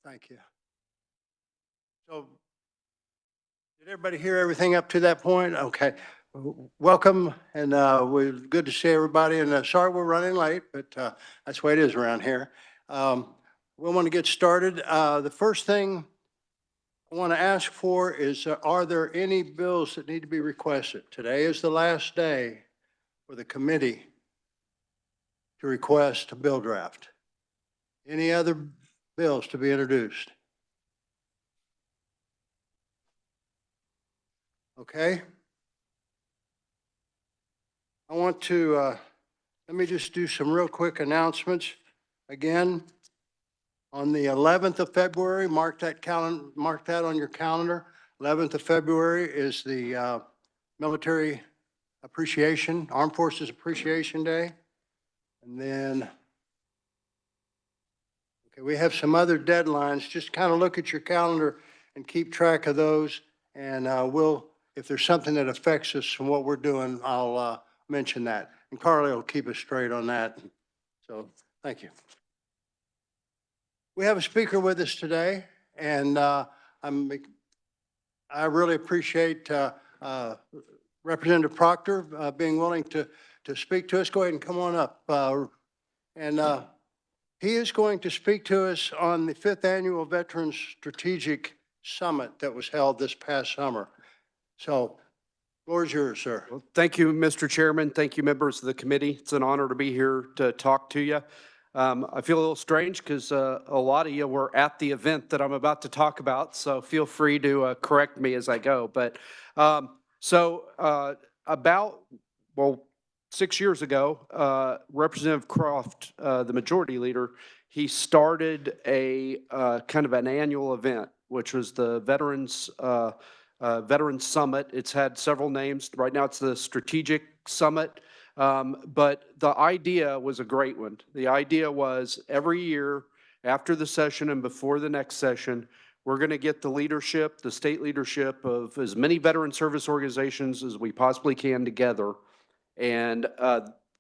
Thank you. So, did everybody hear everything up to that point? Okay. Welcome, and we're good to see everybody. And sorry we're running late, but that's the way it is around here. We want to get started. The first thing I want to ask for is, are there any bills that need to be requested? Today is the last day for the committee to request a bill draft. Any other bills to be introduced? Okay. I want to, let me just do some real quick announcements. Again, on the 11th of February, mark that on your calendar. 11th of February is the Military Appreciation, Armed Forces Appreciation Day. And then, okay, we have some other deadlines. Just kind of look at your calendar and keep track of those. And if there's something that affects us from what we're doing, I'll mention that. And Carly will keep us straight on that. So thank you. We have a speaker with us today, and I really appreciate Representative Proctor being willing to speak to us. Go ahead and come on up. He is going to speak to us on the 5th Annual Veterans Strategic Summit that was held this past summer. So, floor is yours, sir. Well, thank you, Mr. Chairman. Thank you, members of the committee. It's an honor to be here to talk to you. I feel a little strange because a lot of you were at the event that I'm about to talk about, so feel free to correct me as I go. But about 6 years ago, Representative Croft, the majority leader, he started a kind of an annual event, which was the Veterans Summit. It's had several names. Right now it's the Strategic Summit. But the idea was a great one. The idea was every year after the session and before the next session, we're going to get the leadership, the state leadership of as many veteran service organizations as we possibly can together and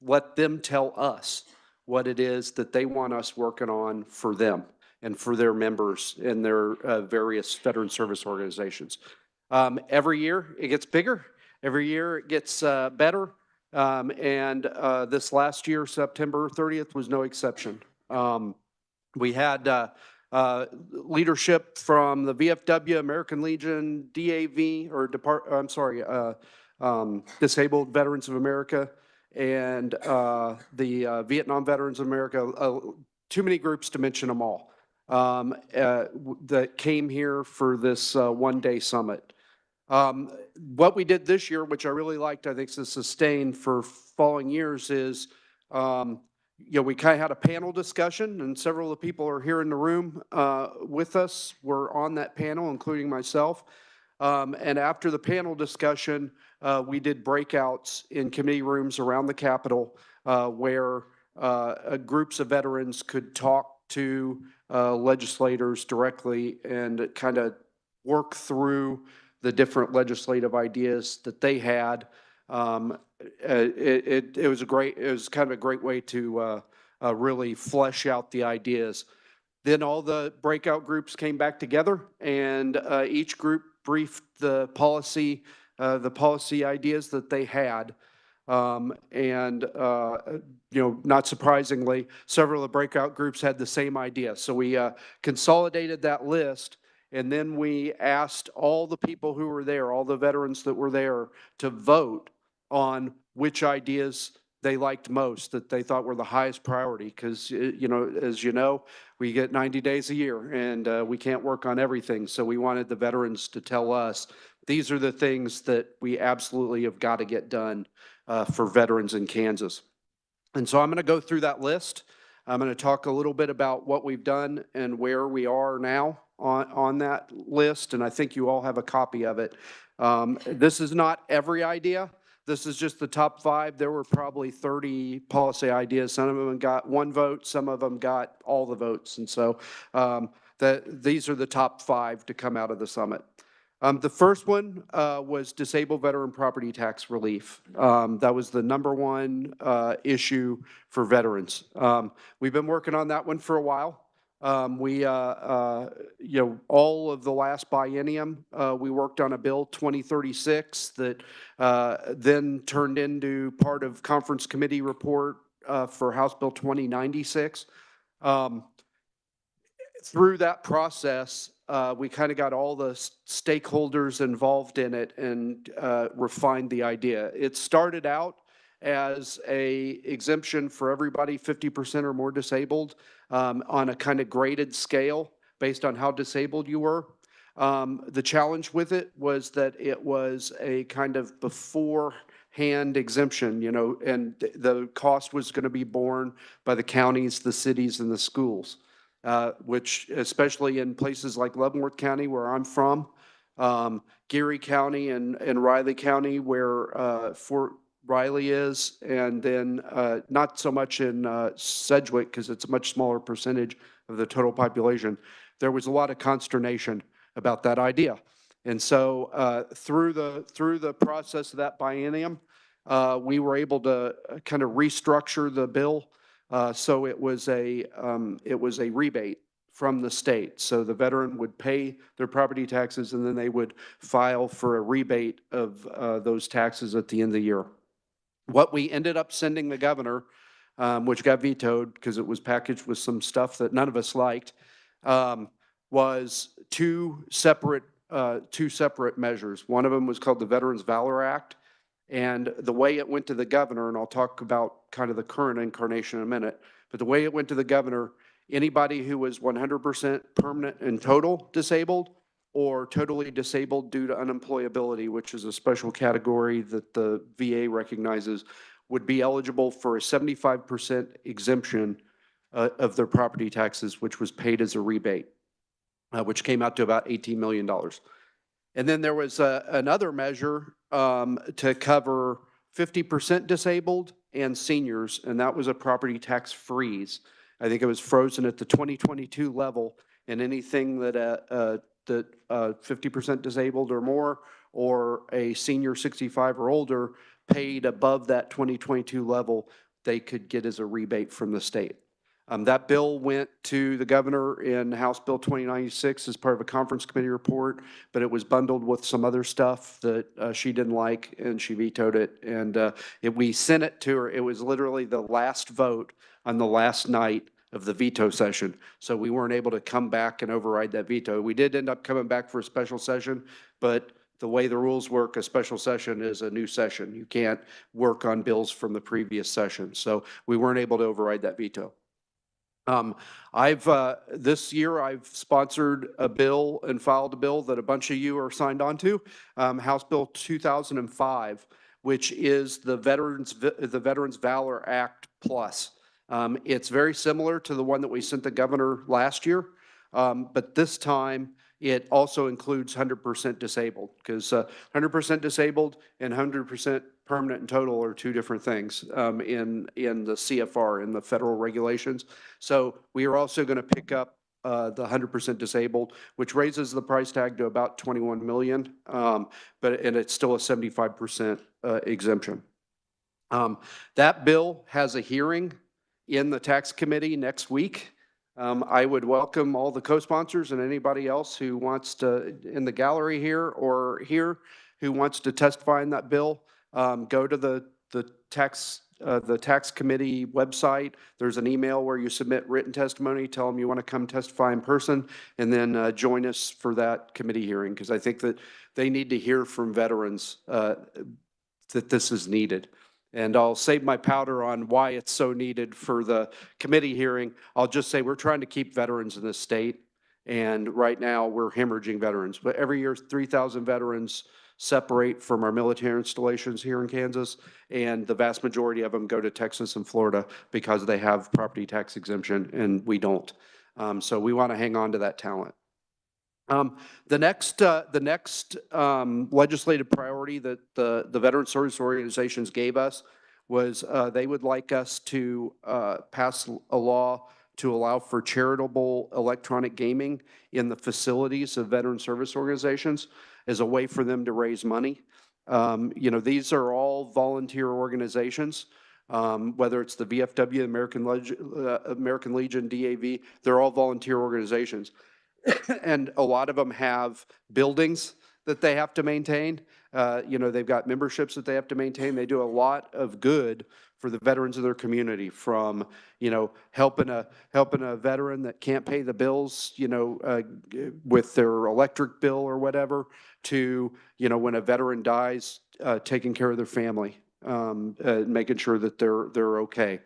let them tell us what it is that they want us working on for them and for their members in their various veteran service organizations. Every year it gets bigger. Every year it gets better. This last year, September 30th, was no exception. We had leadership from the VFW, American Legion, DAV, Disabled Veterans of America, and the Vietnam Veterans of America. Too many groups to mention them all that came here for this one-day summit. What we did this year, which I really liked, I think is sustained for following years, is we kind of had a panel discussion, and several of the people are here in the room with us. Were on that panel, including myself. And after the panel discussion, we did breakouts in committee rooms around the Capitol where groups of veterans could talk to legislators directly and kind of work through the different legislative ideas that they had. It was kind of a great way to really flesh out the ideas. Then all the breakout groups came back together, and each group briefed the policy ideas that they had. Not surprisingly, several of the breakout groups had the same idea. So we consolidated that list. And then we asked all the people who were there, all the veterans that were there, to vote on which ideas they liked most, that they thought were the highest priority. Because, as you know, we get 90 days a year, and we can't work on everything. So we wanted the veterans to tell us, these are the things that we absolutely have got to get done for veterans in Kansas. And so I'm going to go through that list. I'm going to talk a little bit about what we've done and where we are now on that list, and I think you all have a copy of it. This is not every idea. This is just the top 5. There were probably 30 policy ideas. Some of them got 1 vote. Some of them got all the votes. And so these are the top 5 to come out of the summit. The first one was disabled veteran property tax relief. That was the #1 issue for veterans. We've been working on that one for a while. All of the last biennium, we worked on a bill 2036 that then turned into part of conference committee report for House Bill 2096. Through that process, we kind of got all the stakeholders involved in it and refined the idea. It started out as a exemption for everybody 50% or more disabled on a kind of graded scale based on how disabled you were. The challenge with it was that it was a kind of beforehand exemption, and the cost was going to be borne by the counties, the cities, and the schools. Which especially in places like Leavenworth County, where I'm from, Geary County and Riley County, where Fort Riley is, and then not so much in Sedgwick because it's a much smaller percentage of the total population. There was a lot of consternation about that idea. And so through the process of that biennium, we were able to kind of restructure the bill. So it was a rebate from the state. So the veteran would pay their property taxes and then they would file for a rebate of those taxes at the end of the year. What we ended up sending the governor, which got vetoed because it was packaged with some stuff that none of us liked, was two separate measures. One of them was called the Veterans Valor Act. And the way it went to the governor, and I'll talk about kind of the current incarnation in a minute, but the way it went to the governor, anybody who was 100% permanent and total disabled or totally disabled due to unemployability, which is a special category that the VA recognizes, would be eligible for a 75% exemption of their property taxes, which was paid as a rebate, which came out to about $18 million. And then there was another measure to cover 50% disabled and seniors, and that was a property tax freeze. I think it was frozen at the 2022 level, and anything that 50% disabled or more, or a senior 65 or older paid above that 2022 level, they could get as a rebate from the state. That bill went to the governor in House Bill 2096 as part of a conference committee report, but it was bundled with some other stuff that she didn't like, and she vetoed it. And we sent it to her. It was literally the last vote on the last night of the veto session. So we weren't able to come back and override that veto. We did end up coming back for a special session, but the way the rules work, a special session is a new session. You can't work on bills from the previous session. So we weren't able to override that veto. This year I've sponsored a bill and filed a bill that a bunch of you are signed on to, House Bill 2005, which is the Veterans Valor Act Plus. It's very similar to the one that we sent the governor last year, but this time it also includes 100% disabled, because 100% disabled and 100% permanent and total are two different things in the CFR, in the federal regulations. So we are also going to pick up the 100% disabled, which raises the price tag to about $21 million, and it's still a 75% exemption. That bill has a hearing in the tax committee next week. I would welcome all the co-sponsors and anybody else who wants to, in the gallery here or here, who wants to testify in that bill. Go to the tax committee website. There's an email where you submit written testimony, tell them you want to come testify in person, and then join us for that committee hearing, because I think that they need to hear from veterans that this is needed. And I'll save my powder on why it's so needed for the committee hearing. I'll just say we're trying to keep veterans in this state, and right now we're hemorrhaging veterans. But every year, 3,000 veterans separate from our military installations here in Kansas, and the vast majority of them go to Texas and Florida because they have property tax exemption, and we don't. So we want to hang on to that talent. The next legislative priority that the veteran service organizations gave us was they would like us to pass a law to allow for charitable electronic gaming in the facilities of veteran service organizations as a way for them to raise money. These are all volunteer organizations. whether it's the VFW, American Legion, DAV, they're all volunteer organizations. And a lot of them have buildings that they have to maintain. They've got memberships that they have to maintain. They do a lot of good for the veterans of their community, from, helping a veteran that can't pay the bills, with their electric bill or whatever, to, when a veteran dies, taking care of their family, making sure that they're okay.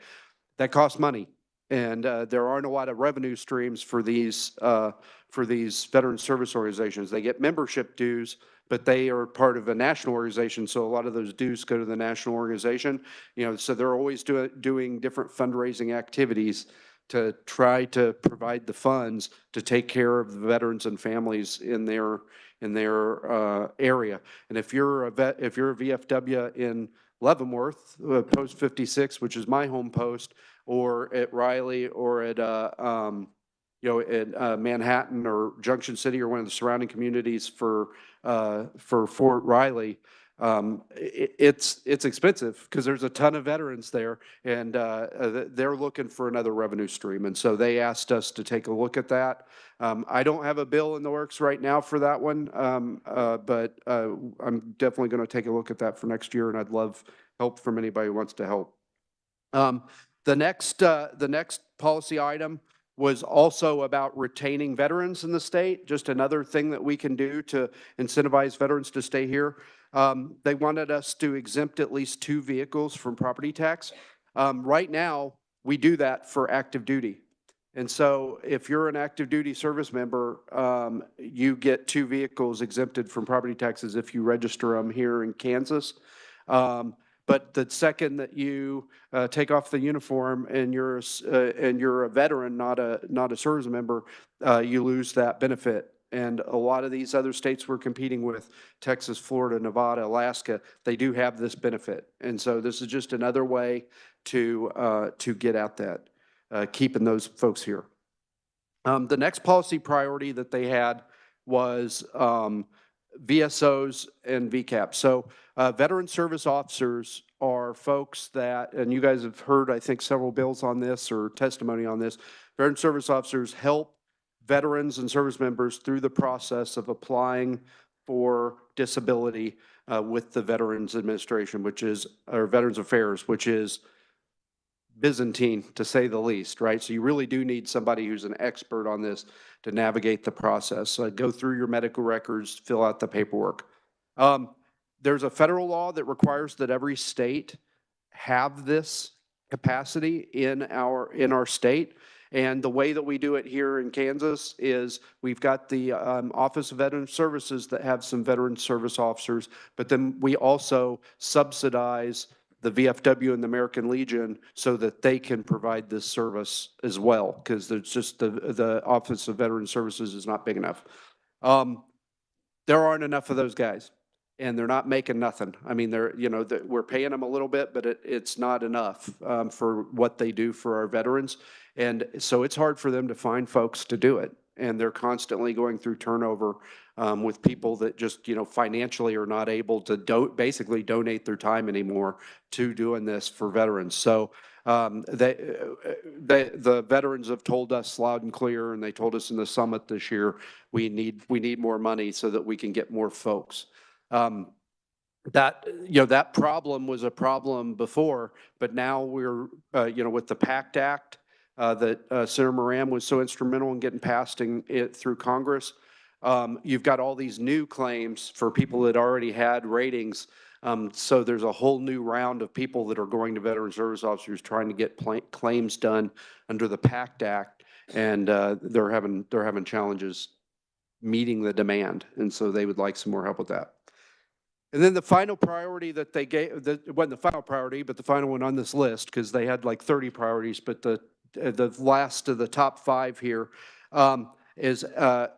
That costs money. And there aren't a lot of revenue streams for these veteran service organizations. They get membership dues, but they are part of a national organization, so a lot of those dues go to the national organization. So they're always doing different fundraising activities to try to provide the funds to take care of the veterans and families in their area. And if you're a VFW in Leavenworth, post 56, which is my home post, or at Riley, or at Manhattan or Junction City, or one of the surrounding communities for Fort Riley, it's expensive because there's a ton of veterans there, and they're looking for another revenue stream. And so they asked us to take a look at that. I don't have a bill in the works right now for that one, but I'm definitely going to take a look at that for next year, and I'd love help from anybody who wants to help. The next policy item was also about retaining veterans in the state, just another thing that we can do to incentivize veterans to stay here. They wanted us to exempt at least 2 vehicles from property tax. Right now, we do that for active duty. And so if you're an active duty service member, you get 2 vehicles exempted from property taxes if you register them here in Kansas. But the second that you take off the uniform and you're a veteran, not a service member, you lose that benefit. And a lot of these other states we're competing with, Texas, Florida, Nevada, Alaska, they do have this benefit. And so this is just another way to get at that, keeping those folks here. The next policy priority that they had was VSOs and VCAP. So veteran service officers are folks that, and you guys have heard, I think, several bills on this or testimony on this. Veteran service officers help veterans and service members through the process of applying for disability with the Veterans Administration, or Veterans Affairs, which is Byzantine, to say the least, right? So you really do need somebody who's an expert on this to navigate the process. So go through your medical records, fill out the paperwork. There's a federal law that requires that every state have this capacity in our state. And the way that we do it here in Kansas is we've got the Office of Veteran Services that have some veteran service officers, but then we also subsidize the VFW and the American Legion so that they can provide this service as well, because there's just the Office of Veteran Services is not big enough. There aren't enough of those guys, and they're not making nothing. I mean, we're paying them a little bit, but it's not enough for what they do for our veterans. And so it's hard for them to find folks to do it. And they're constantly going through turnover with people that just, financially are not able to basically donate their time anymore to doing this for veterans. So the veterans have told us loud and clear, and they told us in the summit this year, we need more money so that we can get more folks. That problem was a problem before, but now we're, with the PACT Act that Senator Moran was so instrumental in getting passed through Congress, you've got all these new claims for people that already had ratings. So there's a whole new round of people that are going to veteran service officers trying to get claims done under the PACT Act, and they're having challenges meeting the demand, and so they would like some more help with that. And then the final priority that they gave, it wasn't the final priority, but the final one on this list, because they had like 30 priorities, but the last of the top 5 here is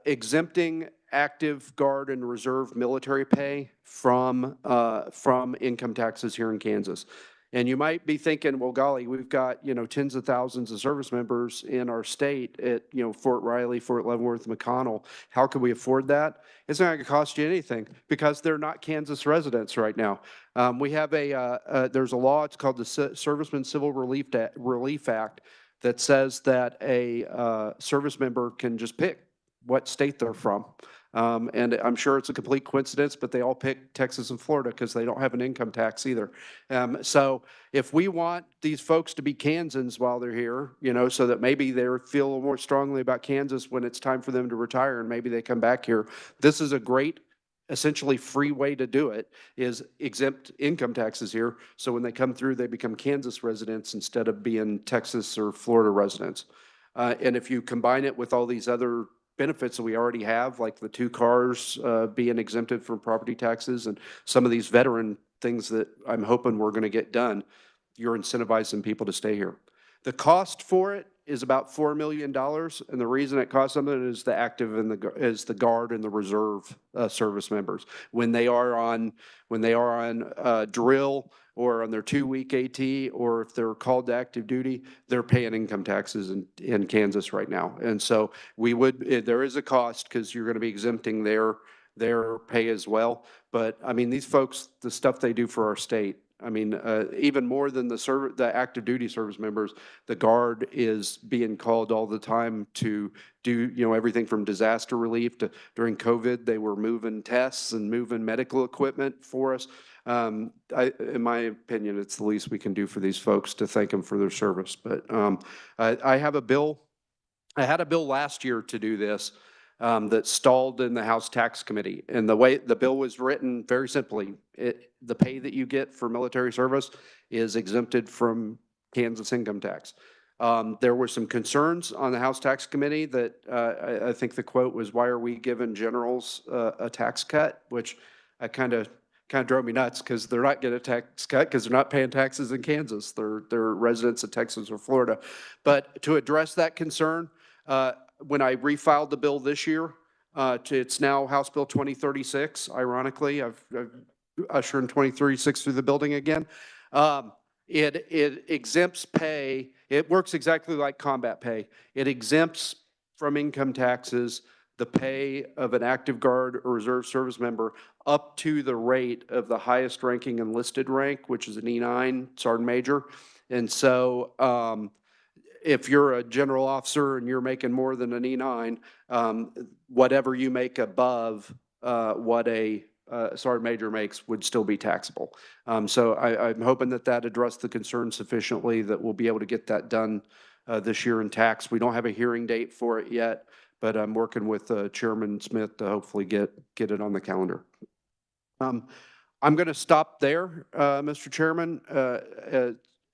exempting active guard and reserve military pay from income taxes here in Kansas. And you might be thinking, well, golly, we've got, tens of thousands of service members in our state at, Fort Riley, Fort Leavenworth, McConnell. How can we afford that? It's not going to cost you anything because they're not Kansas residents right now. We have there's a law, it's called the Servicemen Civil Relief Act, that says that a service member can just pick what state they're from. And I'm sure it's a complete coincidence, but they all pick Texas and Florida because they don't have an income tax either. So if we want these folks to be Kansans while they're here, so that maybe they feel a little more strongly about Kansas when it's time for them to retire and maybe they come back here, this is a great, essentially free way to do it, is exempt income taxes here. So when they come through, they become Kansas residents instead of being Texas or Florida residents. And if you combine it with all these other benefits that we already have, like the 2 cars being exempted from property taxes and some of these veteran things that I'm hoping we're going to get done, you're incentivizing people to stay here. The cost for it is about $4 million. And the reason it costs something is the active and the guard and the reserve service members. When they are on drill or on their 2-week AT, or if they're called to active duty, they're paying income taxes in Kansas right now. And so there is a cost because you're going to be exempting their pay as well. But I mean, these folks, the stuff they do for our state, I mean, even more than the active duty service members, the guard is being called all the time to do, everything from disaster relief to during COVID, they were moving tests and moving medical equipment for us. In my opinion, it's the least we can do for these folks to thank them for their service. But I have a bill. I had a bill last year to do this that stalled in the House Tax Committee. And the way the bill was written, very simply, the pay that you get for military service is exempted from Kansas income tax. There were some concerns on the House Tax Committee that I think the quote was, "Why are we giving generals a tax cut?" Which I kind of drove me nuts because they're not getting a tax cut because they're not paying taxes in Kansas. They're residents of Texas or Florida. But to address that concern, when I refiled the bill this year, it's now House Bill 2036. Ironically, I've ushered 2036 through the building again. It exempts pay. It works exactly like combat pay. It exempts from income taxes the pay of an active guard or reserve service member up to the rate of the highest ranking enlisted rank, which is an E9 Sergeant Major. And so if you're a general officer and you're making more than an E9, whatever you make above what a Sergeant Major makes would still be taxable. So I'm hoping that addressed the concern sufficiently that we'll be able to get that done this year in tax. We don't have a hearing date for it yet, but I'm working with Chairman Smith to hopefully get it on the calendar. I'm going to stop there, Mr. Chairman,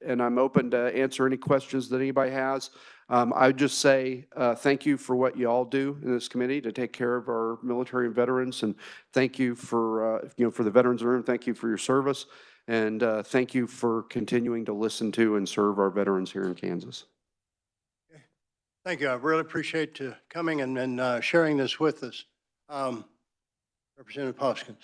and I'm open to answer any questions that anybody has. I would just say thank you for what you all do in this committee to take care of our military and veterans, and thank you for for the veterans room. Thank you for your service, and thank you for continuing to listen to and serve our veterans here in Kansas. Thank you. I really appreciate you coming and sharing this with us. Representative Hoskins.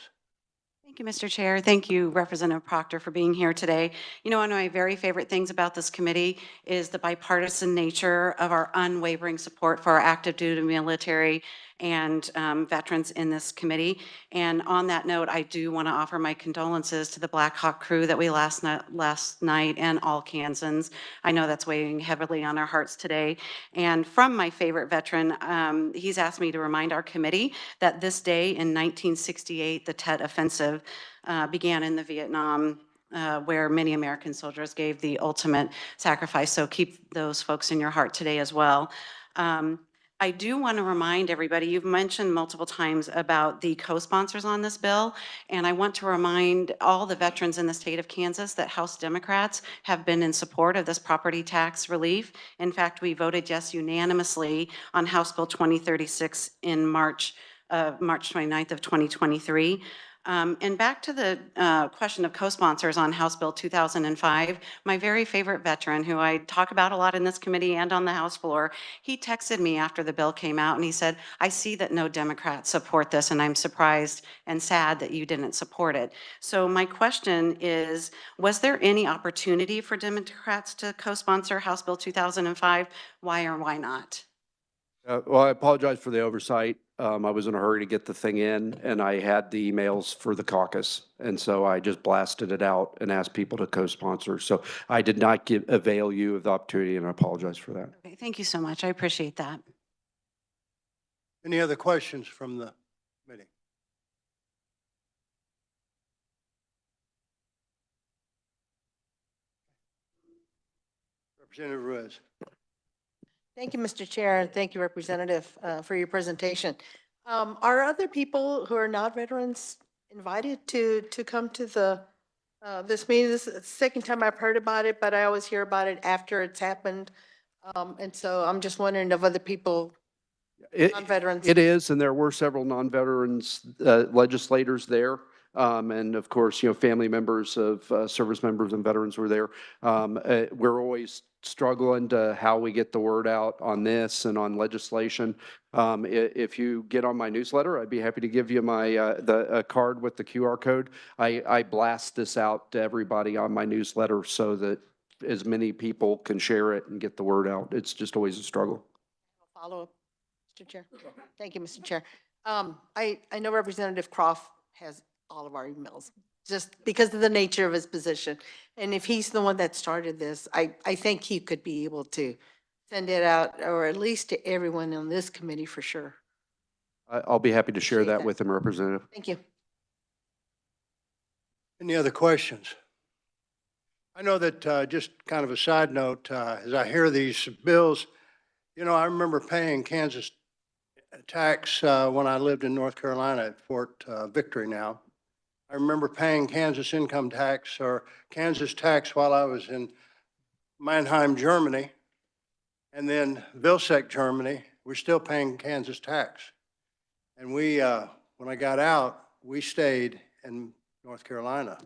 Thank you, Mr. Chair. Thank you, Representative Proctor, for being here today. One of my very favorite things about this committee is the bipartisan nature of our unwavering support for our active duty military and veterans in this committee. And on that note, I do want to offer my condolences to the Black Hawk crew that we last night and all Kansans. I know that's weighing heavily on our hearts today. And from my favorite veteran, he's asked me to remind our committee that this day in 1968, the Tet Offensive began in the Vietnam where many American soldiers gave the ultimate sacrifice. So keep those folks in your heart today as well. I do want to remind everybody, you've mentioned multiple times about the co-sponsors on this bill, and I want to remind all the veterans in the state of Kansas that House Democrats have been in support of this property tax relief. In fact, we voted yes unanimously on House Bill 2036 in March 29th of 2023. And back to the question of co-sponsors on House Bill 2005, my very favorite veteran, who I talk about a lot in this committee and on the House floor, he texted me after the bill came out and he said, I see that no Democrats support this, and I'm surprised and sad that you didn't support it. So my question is, was there any opportunity for Democrats to co-sponsor House Bill 2005? Why or why not? Well, I apologize for the oversight. I was in a hurry to get the thing in, and I had the emails for the caucus. And so I just blasted it out and asked people to co-sponsor. So I did not avail you of the opportunity, and I apologize for that. Okay, thank you so much. I appreciate that. Any other questions from the committee? Representative Ruiz. Thank you, Mr. Chair, and thank you, Representative, for your presentation. Are other people who are not veterans invited to come to the this meeting? This is the second time I've heard about it, but I always hear about it after it's happened. And so I'm just wondering if other people, non-veterans. It is, and there were several non-veterans legislators there. And of course, family members of service members and veterans were there. We're always struggling to how we get the word out on this and on legislation. If you get on my newsletter, I'd be happy to give you my a card with the QR code. I blast this out to everybody on my newsletter so that as many people can share it and get the word out. It's just always a struggle. Follow-up, Mr. Chair. Thank you, Mr. Chair. I know Representative Croft has all of our emails, just because of the nature of his position. And if he's the one that started this, I think he could be able to send it out, or at least to everyone on this committee for sure. I'll be happy to share Appreciate that that. with him, Representative. Thank you. Any other questions? I know that just kind of a side note, as I hear these bills, I remember paying Kansas tax when I lived in North Carolina at Fort Victory now. I remember paying Kansas income tax or Kansas tax while I was in Mannheim, Germany, and then Vilseck, Germany. We're still paying Kansas tax. And we, when I got out, we stayed in North Carolina.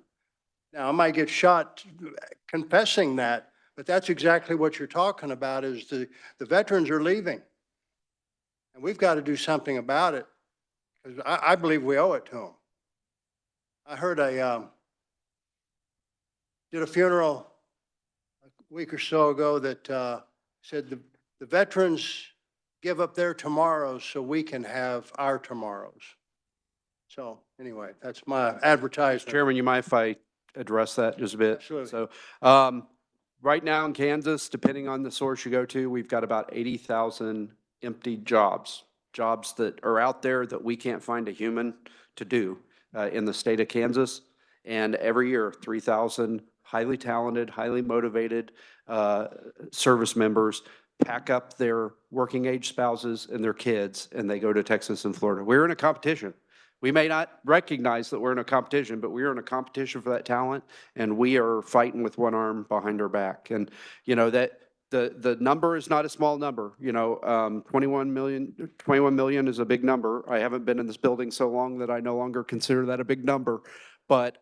Now, I might get shot confessing that, but that's exactly what you're talking about, is the veterans are leaving. And we've got to do something about it, because I believe we owe it to them. I heard did a funeral a week or so ago that said the veterans give up their tomorrows so we can have our tomorrows. So anyway, that's my advertisement. Chairman, you mind if I address that just a bit? Absolutely. So right now in Kansas, depending on the source you go to, we've got about 80,000 empty jobs that are out there that we can't find a human to do in the state of Kansas. And every year, 3,000 highly talented, highly motivated service members pack up their working age spouses and their kids, and they go to Texas and Florida. We're in a competition. We may not recognize that we're in a competition, but we're in a competition for that talent, and we are fighting with one arm behind our back. And that the number is not a small number. 21 million is a big number. I haven't been in this building so long that I no longer consider that a big number. But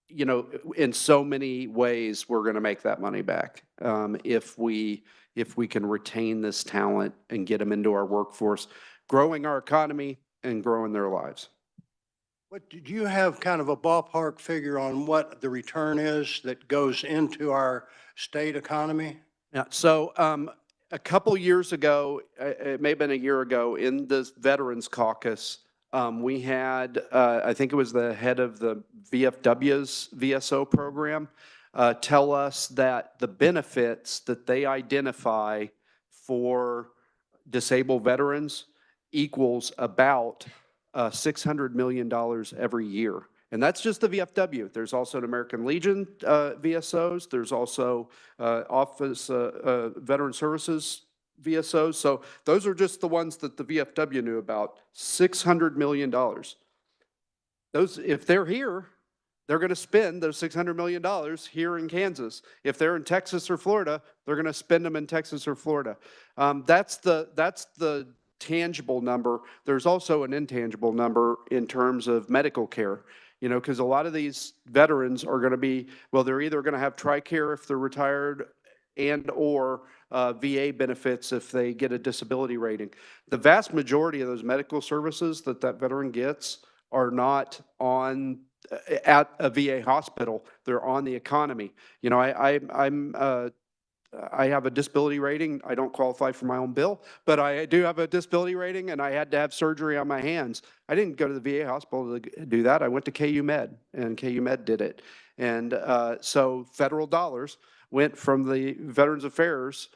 in so many ways, we're going to make that money back if we can retain this talent and get them into our workforce, growing our economy and growing their lives. What, do you have kind of a ballpark figure on what the return is that goes into our state economy? Yeah, so a couple years ago, it may have been a year ago, in the Veterans Caucus, we had, I think it was the head of the VFW's VSO program, tell us that the benefits that they identify for disabled veterans equals about $600 million every year. And that's just the VFW. There's also an American Legion VSOs. There's also Office Veteran Services VSOs. So those are just the ones that the VFW knew about. $600 million. Those, if they're here, they're going to spend those $600 million here in Kansas. If they're in Texas or Florida, they're going to spend them in Texas or Florida. That's the tangible number. There's also an intangible number in terms of medical care. You know, because a lot of these veterans are going to be, well, they're either going to have TRICARE if they're retired and or VA benefits if they get a disability rating. The vast majority of those medical services that that veteran gets are not on at a VA hospital. They're on the economy. You know, I have a disability rating. I don't qualify for my own bill, but I do have a disability rating, and I had to have surgery on my hands. I didn't go to the VA hospital to do that. I went to KU Med, and KU Med did it. And so federal dollars went from the Veterans Affairs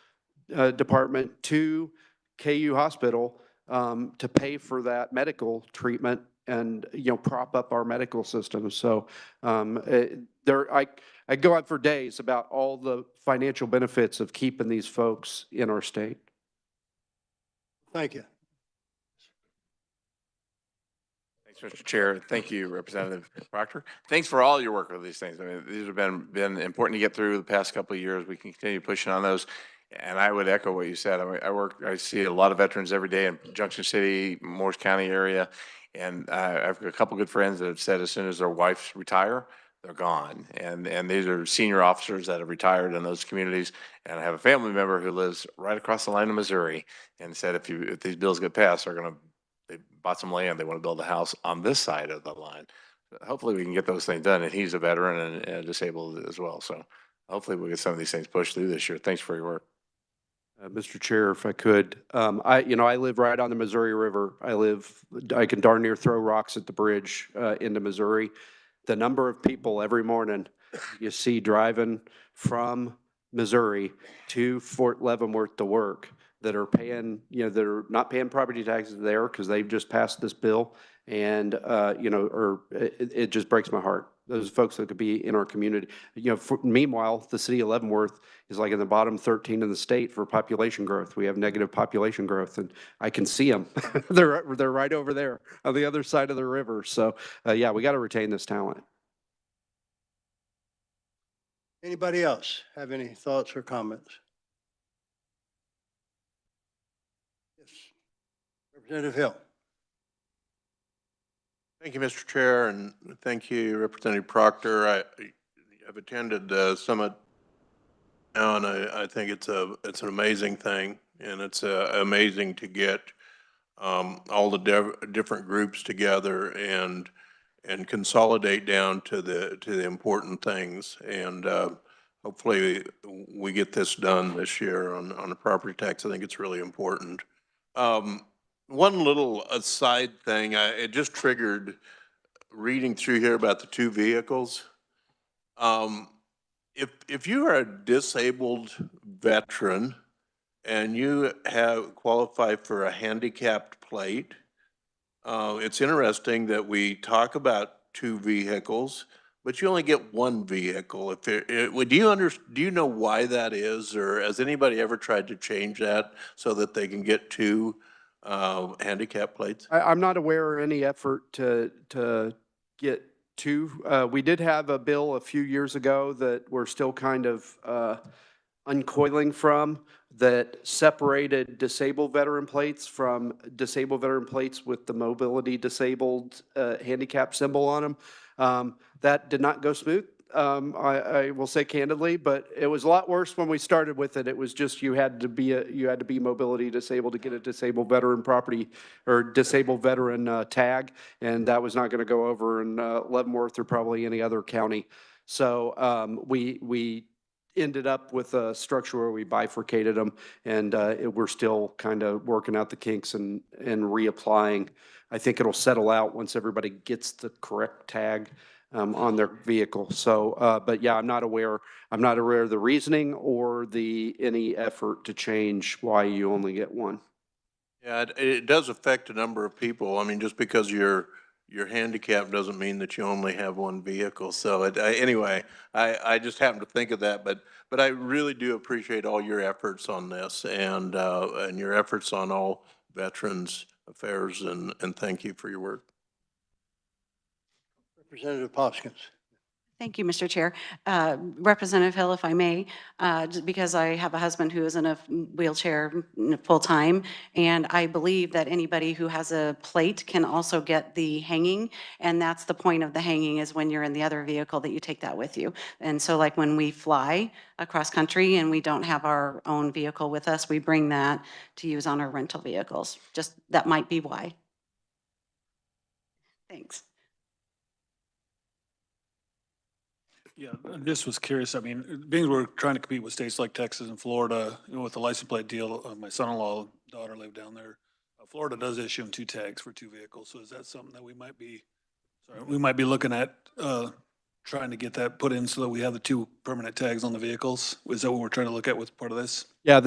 Department to KU Hospital to pay for that medical treatment and, you know, prop up our medical system. So I go on for days about all the financial benefits of keeping these folks in our state. Thank you. Thanks, Mr. Chair. Thank you, Representative Proctor. Thanks for all your work with these things. I mean, these have been important to get through the past couple of years. We can continue pushing on those. And I would echo what you said. I mean, I see a lot of veterans every day in Junction City, Morris County area. And I've got a couple good friends that have said as soon as their wives retire, they're gone. And these are senior officers that have retired in those communities. And I have a family member who lives right across the line in Missouri and said if these bills get passed, they bought some land, they want to build a house on this side of the line. Hopefully we can get those things done. And he's a veteran and disabled as well. So hopefully we'll get some of these things pushed through this year. Thanks for your work. Mr. Chair, if I could, I live right on the Missouri River. I can darn near throw rocks at the bridge into Missouri. The number of people every morning you see driving from Missouri to Fort Leavenworth to work that are paying, that are not paying property taxes there because they've just passed this bill. And, it just breaks my heart. Those folks that could be in our community. Meanwhile, the city of Leavenworth is like in the bottom 13 in the state for population growth. We have negative population growth, and I can see them. They're right over there on the other side of the river. So, yeah, we got to retain this talent. Anybody else have any thoughts or comments? Yes, Representative Hill. Thank you, Mr. Chair, and thank you, Representative Proctor. I've attended the summit now, and I think it's an amazing thing, and it's amazing to get all the different groups together and consolidate down to the important things. And hopefully we get this done this year on the property tax. I think it's really important. One little aside thing, it just triggered reading through here about the two vehicles. If you are a disabled veteran and you have qualified for a handicapped plate, it's interesting that we talk about two vehicles, but you only get one vehicle. Do you know why that is, or has anybody ever tried to change that so that they can get two handicap plates? I'm not aware of any effort to get two. We did have a bill a few years ago that we're still kind of uncoiling from, that separated disabled veteran plates from disabled veteran plates with the mobility disabled handicap symbol on them. That did not go smooth. I will say candidly, but it was a lot worse when we started with it. It was just you had to be mobility disabled to get a disabled veteran property or disabled veteran tag, and that was not going to go over in Leavenworth or probably any other county. So we ended up with a structure where we bifurcated them, and we're still kind of working out the kinks and reapplying. I think it'll settle out once everybody gets the correct tag on their vehicle. So, but yeah, I'm not aware of the reasoning or any effort to change why you only get one. Yeah, it does affect a number of people. I mean, just because you're handicapped doesn't mean that you only have one vehicle. So anyway, I just happened to think of that, but I really do appreciate all your efforts on this and your efforts on all veterans affairs, and thank you for your work. Representative Poskins. Thank you, Mr. Chair. Representative Hill, if I may, just because I have a husband who is in a wheelchair full-time, and I believe that anybody who has a plate can also get the hanging, and that's the point of the hanging, is when you're in the other vehicle that you take that with you. And so like when we fly across country and we don't have our own vehicle with us, we bring that to use on our rental vehicles. Just, that might be why. Thanks. Yeah, I just was curious. I mean, being we're trying to compete with states like Texas and Florida, with the license plate deal, my son-in-law, daughter lived down there. Florida does issue them 2 tags for 2 vehicles. So is that something that we might be looking at, trying to get that put in so that we have the 2 permanent tags on the vehicles? Is that what we're trying to look at with part of this? Yeah,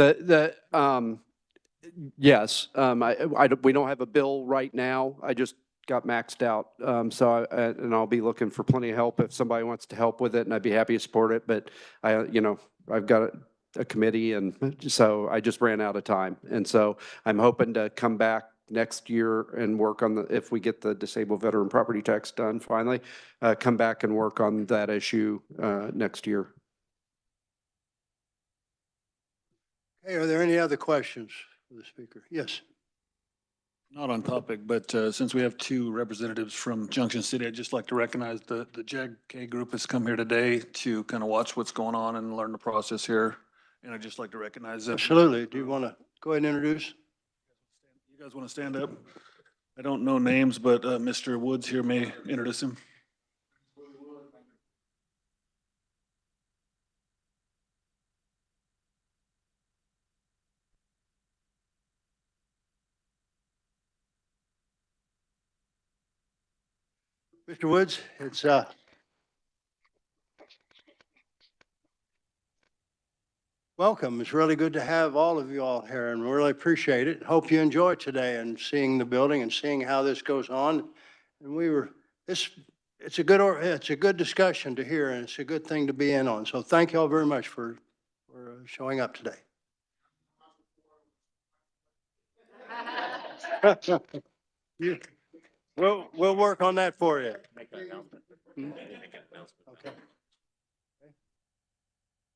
yes, we don't have a bill right now. I just got maxed out. And I'll be looking for plenty of help if somebody wants to help with it, and I'd be happy to support it. But I've got a committee, and so I just ran out of time. And so I'm hoping to come back next year and work on if we get the disabled veteran property tax done finally, come back and work on that issue next year. Hey, are there any other questions for the speaker? Yes. Not on topic, but since we have 2 representatives from Junction City, I'd just like to recognize the JAG-K group has come here today to kind of watch what's going on and learn the process here. And I'd just like to recognize them. Absolutely. Do you want to go ahead and introduce? You guys want to stand up? I don't know names, but Mr. Woods here may introduce him. Mr. Woods, it's welcome. It's really good to have all of you all here, and we really appreciate it. Hope you enjoyed today and seeing the building and seeing how this goes on. And it's a good discussion to hear, and it's a good thing to be in on. So thank you all very much for showing up today. We'll work on that for you. Okay.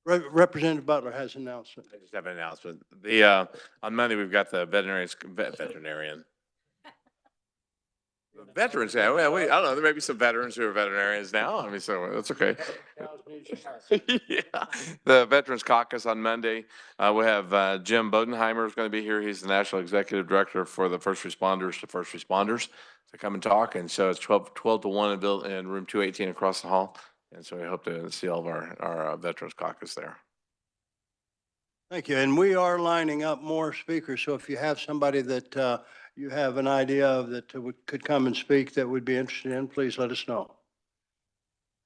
Representative Butler has an announcement. I just have an announcement. On Monday, we've got the veterinarian. Veterans, yeah, well, I don't know, there may be some veterans who are veterinarians now. I mean, so that's okay. Yeah, the Veterans Caucus on Monday. We have Jim Bodenheimer is going to be here. He's the National Executive Director for the First Responders to come and talk. And so it's 12 to 1 in room 218 across the hall. And so we hope to see all of our Veterans Caucus there. Thank you. And we are lining up more speakers. So if you have somebody that you have an idea of that could come and speak that would be interested in, please let us know.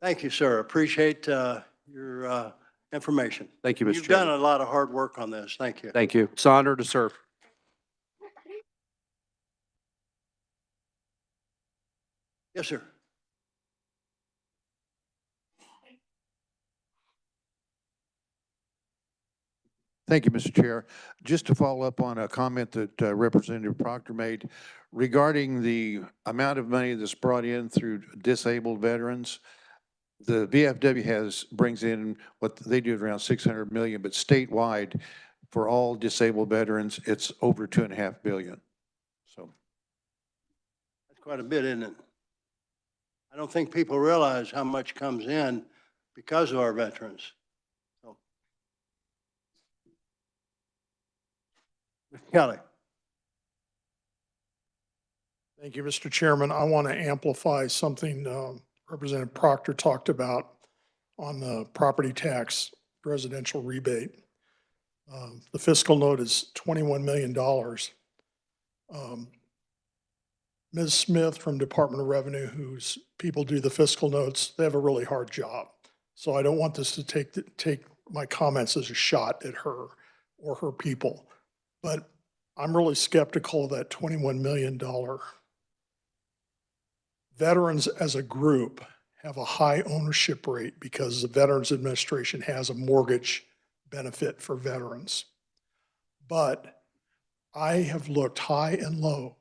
Thank you, sir. Appreciate your information. Thank you, Mr. You've Chairman. done a lot of hard work on this. Thank you. Thank you. It's an honor to serve. Yes, sir. Thank you, Mr. Chair. Just to follow up on a comment that Representative Proctor made regarding the amount of money that's brought in through disabled veterans, the VFW brings in what they do around 600 million, but statewide for all disabled veterans, it's over 2.5 billion. So That's quite a bit, isn't it? I don't think people realize how much comes in because of our veterans. So. Mr. Kelly. Thank you, Mr. Chairman. I want to amplify something Representative Proctor talked about on the property tax residential rebate. The fiscal note is $21 million. Ms. Smith from Department of Revenue, whose people do the fiscal notes, they have a really hard job. So I don't want this to take my comments as a shot at her or her people. But I'm really skeptical of that $21 million. Veterans as a group have a high ownership rate because the Veterans Administration has a mortgage benefit for veterans. But I have looked high and low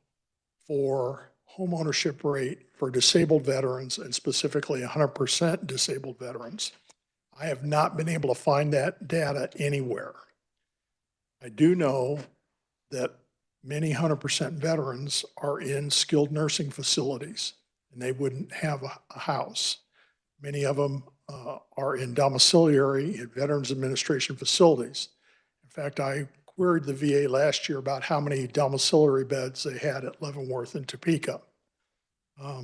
for homeownership rate for disabled veterans and specifically 100% disabled veterans. I have not been able to find that data anywhere. I do know that many 100% veterans are in skilled nursing facilities and they wouldn't have a house. Many of them are in domiciliary in Veterans Administration facilities. In fact, I queried the VA last year about how many domiciliary beds they had at Leavenworth and Topeka. I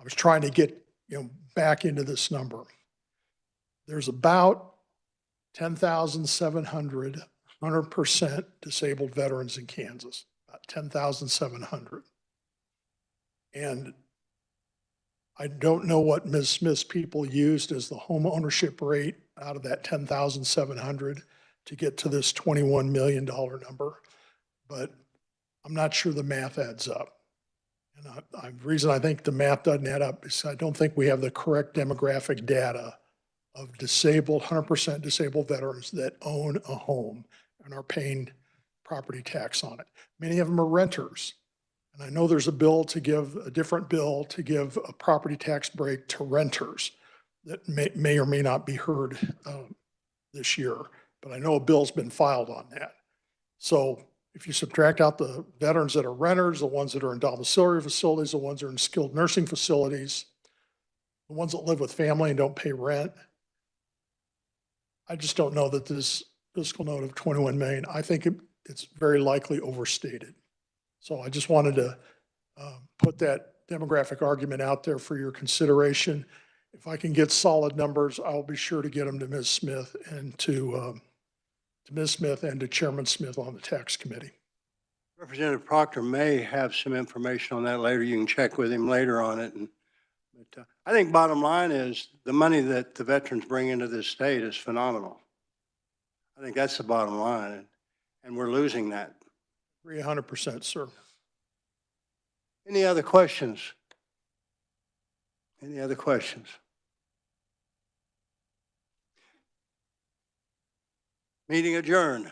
was trying to get, back into this number. There's about 10,700 100% disabled veterans in Kansas, about 10,700. And I don't know what Ms. Smith's people used as the home ownership rate out of that 10,700 to get to this $21 million number, but I'm not sure the math adds up. And the reason I think the math doesn't add up is I don't think we have the correct demographic data of disabled, 100% disabled veterans that own a home and are paying property tax on it. Many of them are renters. And I know there's a different bill to give a property tax break to renters that may or may not be heard this year, but I know a bill's been filed on that. So if you subtract out the veterans that are renters, the ones that are in domiciliary facilities, the ones that are in skilled nursing facilities, the ones that live with family and don't pay rent, I just don't know that this fiscal note of 21 million, I think it's very likely overstated. So I just wanted to put that demographic argument out there for your consideration. If I can get solid numbers, I'll be sure to get them to Ms. Smith and to Chairman Smith on the tax committee. Representative Proctor may have some information on that later. You can check with him later on it. But I think bottom line is the money that the veterans bring into this state is phenomenal. I think that's the bottom line, and we're losing that. 300%, sir. Any other questions? Any other questions? Meeting adjourned.